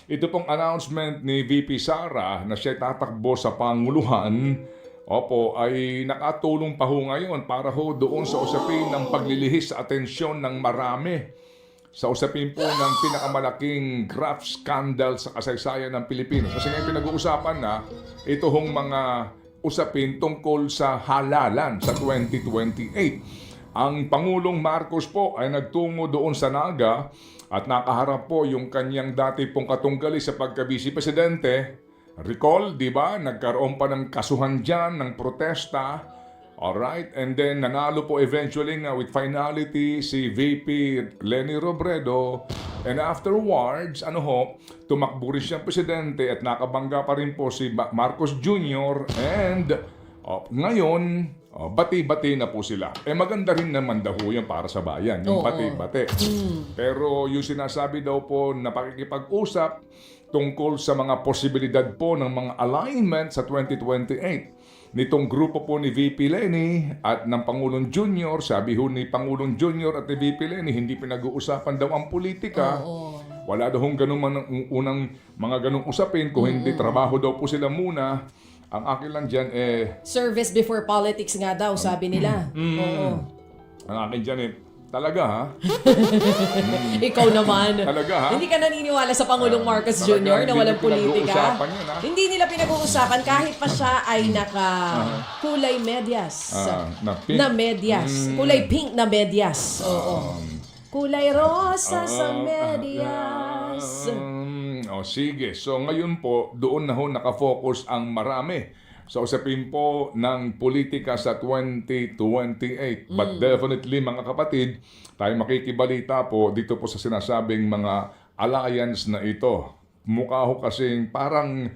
ito pong announcement ni VP Sara na siya tatakbo sa Panguluhan, opo, ay nakatulong pa ho ngayon para ho doon sa usapin ng paglilihis sa atensyon ng marami sa usapin po ng pinakamalaking graft scandal sa kasaysayan ng Pilipinas. Kasi ngayon pinag-uusapan na ito hong mga usapin tungkol sa halalan sa 2028. Ang Pangulong Marcos po ay nagtungo doon sa Naga at nakaharap po yung kanyang dati pong katunggali sa pagka-vice presidente. Recall, di ba? Nagkaroon pa ng kasuhan dyan, ng protesta. Alright, and then nanalo po eventually nga with finality si VP Leni Robredo. And afterwards, tumakbo rin siyang presidente at nakabangga pa rin po si Marcos Jr. And ngayon, bati-bati na po sila. Maganda rin naman daw yan para sa bayan, yung bati-bati. Pero yung sinasabi daw po na pakikipag-usap tungkol sa mga posibilidad po ng mga alignment sa 2028 nitong grupo po ni VP Leni at ng Pangulong Junior. Sabi ho ni Pangulong Junior at ni VP Leni, hindi pinag-uusapan daw ang politika. Wala daw hong unang mga ganong usapin, kung hindi trabaho daw po sila muna. Ang akin lang dyan service before politics nga daw, sabi nila. Ang akin dyan talaga ha? Ikaw naman. Talaga ha? Hindi ka naniniwala sa Pangulong Marcos Jr. na walang politika? Yun, ha? Hindi nila pinag-uusapan kahit pa siya ay naka-kulay medyas. Na medyas. Kulay pink na medyas. Kulay rosa sa medyas. Sige. So ngayon po, doon na ho nakafocus ang marami sa usapin po ng politika sa 2028. But definitely mga kapatid, tayo makikibalita po dito po sa sinasabing mga alliance na ito. Mukha ho kasing parang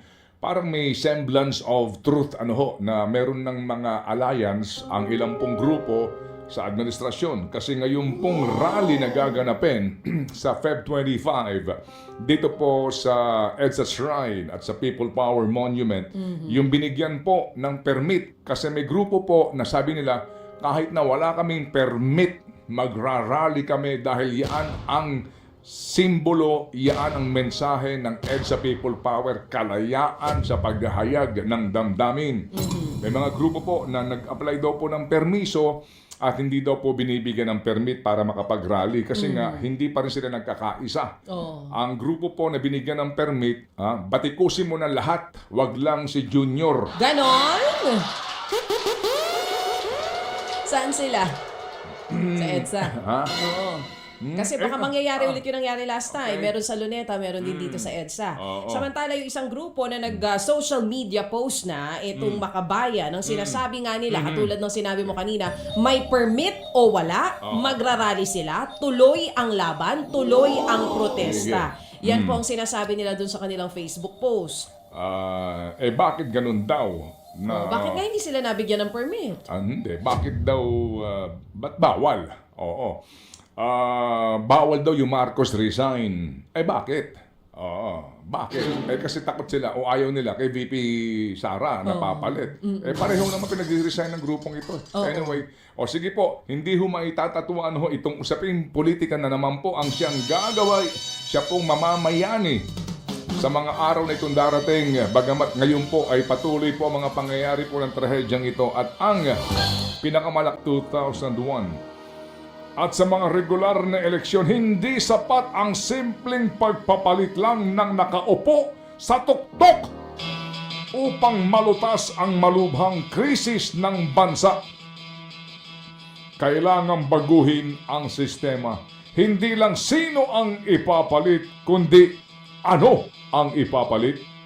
may semblance of truth na meron ng mga alliance ang ilang pong grupo sa administrasyon. Kasi ngayon pong rally na gaganapin sa Feb 25 dito po sa EDSA Shrine at sa People Power Monument, yung binigyan po ng permit. Kasi may grupo po na sabi nila, kahit na wala kaming permit, magrarally kami dahil yan ang simbolo, yan ang mensahe ng EDSA People Power, kalayaan sa paghahayag ng damdamin. May mga grupo po na nag-apply daw po ng permiso at hindi daw po binibigyan ng permit para makapag-rally kasi nga hindi pa rin sila nagkakaisa. Ang grupo po na binigyan ng permit, batikusin mo na lahat, wag lang si Junior. Ganon? Saan sila? Sa EDSA? Oo. Kasi baka mangyayari ulit yung nangyari last time. Meron sa Luneta, meron din dito sa EDSA. Samantala yung isang grupo na nag-social media post na itong Makabayan, ang sinasabi nga nila, katulad ng sinabi mo kanina, may permit o wala, magrarally sila, tuloy ang laban, tuloy ang protesta. Yan po ang sinasabi nila dun sa kanilang Facebook post. Bakit ganun daw? Bakit nga hindi sila nabigyan ng permit? Hindi. Bakit daw, ba't bawal? Bawal daw yung Marcos resign. Bakit? Bakit? Kasi takot sila o ayaw nila kay VP Sara na papalit. Pareho naman pinag-resign ng grupong ito. Anyway, sige po, hindi ho maitatatuan itong usaping politika na naman po ang siyang gagaway. Siya pong mamamayani sa mga araw na itong darating. Bagamat ngayon po ay patuloy po ang mga pangyayari po ng trahedyang ito at ang pinakamalak 2001. At sa mga regular na eleksyon, hindi sapat ang simpleng pagpapalit lang ng nakaupo sa tuktok upang malutas ang malubhang krisis ng bansa. Kailangang baguhin ang sistema. Hindi lang sino ang ipapalit, kundi ano ang ipapalit.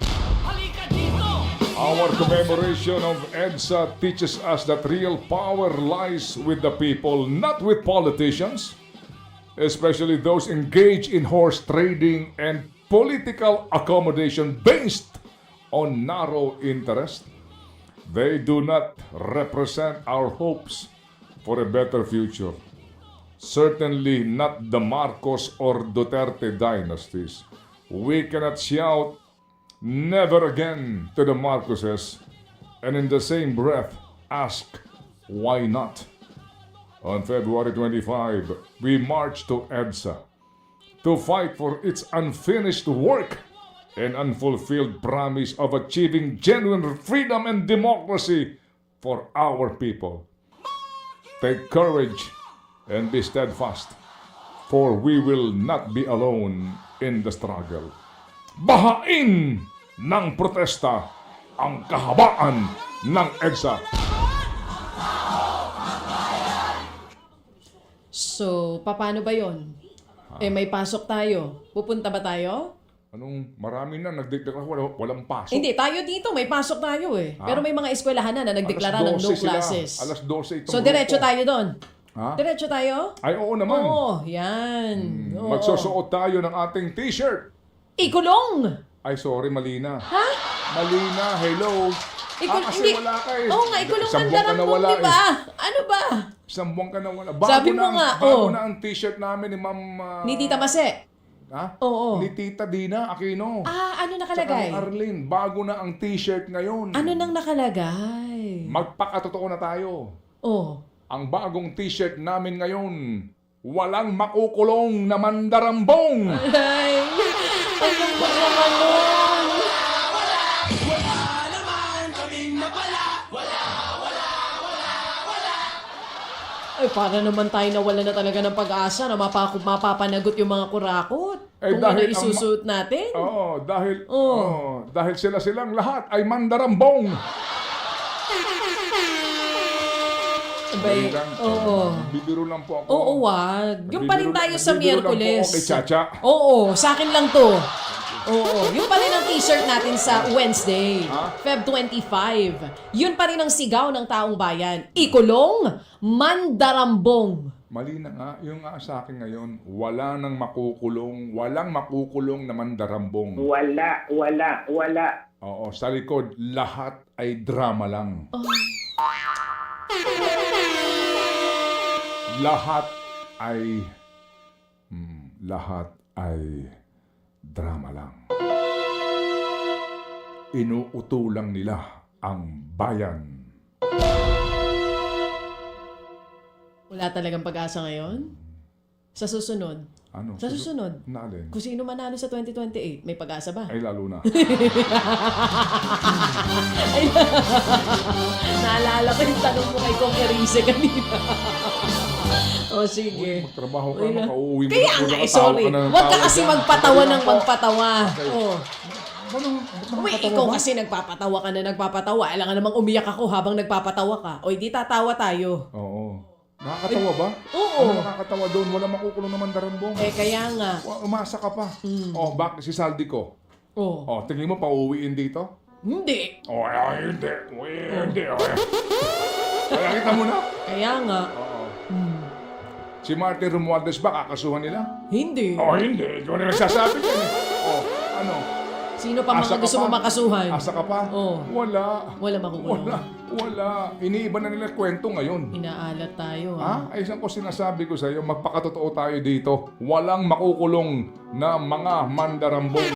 Our commemoration of EDSA teaches us that real power lies with the people, not with politicians, especially those engaged in horse trading and political accommodation based on narrow interest. They do not represent our hopes for a better future. Certainly not the Marcos or Duterte dynasties. We cannot shout never again to the Marcoses, and in the same breath ask, why not? On February 25, we marched to EDSA to fight for its unfinished work and unfulfilled promise of achieving genuine freedom and democracy for our people. Take courage and be steadfast, for we will not be alone in the struggle. Bahain ng protesta ang kahabaan ng EDSA. So, paano ba yon? May pasok tayo. Pupunta ba tayo? Anong marami na nagdeklara walang pasok? Hindi, tayo dito, may pasok tayo eh. Pero may mga eskwelahan na nagdeklara ng no 12 sila. classes. Alas 12 itong So, diretso grupo. tayo doon. Ha? Diretso tayo? Ay, oo naman. Oo, yan. Oo. Magsusuot tayo ng ating t-shirt. Ikulong! Ay, sorry, Malina. Ha? Malina, hello. Kasi hindi- wala ka eh. Oo nga, ikulong Isang ng buwan ka na darambong, wala di ba? eh. Ano ba? Isang buwan ka na wala. Sabi mo nga, bago oh. na ang t-shirt namin ni Ma'am... Ni Tita Mase. Ha? Oo. Ni Tita Dina Aquino. Ano Tsaka nakalagay? ni Arlene. Bago na ang t-shirt ngayon. Ano nang nakalagay? Magpakatotoo na tayo. Oh. Ang bagong t-shirt namin ngayon, walang makukulong na mandarambong. Ay, anong ba naman nun? Ay, para naman tayo nawala na talaga ng pag-asa na mapapanagot yung mga kurakot. Eh, Kung ano dahil ang isusuot natin. Oo, Oh. dahil sila-silang lahat ay mandarambong. Abay, oo. Bibiro lang po ako. Oo, wag. Yung pa rin tayo sa Bibiro lang po Miyerkules. ako kay Chacha. Oo, sa akin lang to. Oo, yun pa rin ang t-shirt natin sa Wednesday, Feb 25. Yun pa rin ang sigaw ng taong bayan. Ikulong, mandarambong. Mali na nga, yung nga sa akin ngayon, wala nang makukulong, walang makukulong na mandarambong. Wala. Oo, sa likod, lahat ay drama lang. Lahat ay drama lang. Inuutulang nila ang bayan. Wala talagang pag-asa ngayon? Sa susunod? Ano? Sa susunod? Naalin? Kung sino manalo sa 2028, may pag-asa ba? Ay, lalo na. Naalala ko yung tanong mo kay Kong Erice kanina. O sige. Magtrabaho ka, makauwi mo. Kaya na, nga, puro sorry. ka na ng Huwag ka tawa kasi dyan. magpatawa ng Okay lang po. magpatawa. Oh. Uy, Nakakatawa ikaw ba? kasi nagpapatawa ka na nagpapatawa. Alam nga namang umiyak ako habang nagpapatawa ka. O, di tatawa tayo. Oo. Nakakatawa ba? Oo. Ano nakakatawa doon? Wala makukulong naman darambong. Kaya nga. Umasa ka pa. Oh, bakit si Saldi ko? Oh. Oh, tingin mo pauwiin dito? Hindi. Oh, hindi. Hindi. Kaya kita mo na. Kaya nga. Oo. Si Martin Romualdez ba kakasuhan nila? Hindi. Oh, hindi. Ikaw na nagsasabi yan eh. Oh, ano? Sino pa Asa mga ka gusto pa? mo makasuhan? Asa ka pa? Oo. Wala. Wala makukulong. Wala. Iniiba na nila kwento ngayon. Inaalat tayo, ha? Ha? Ay, isang ko sinasabi ko sa iyo, magpakatotoo tayo dito. Walang makukulong na mga mandarambong.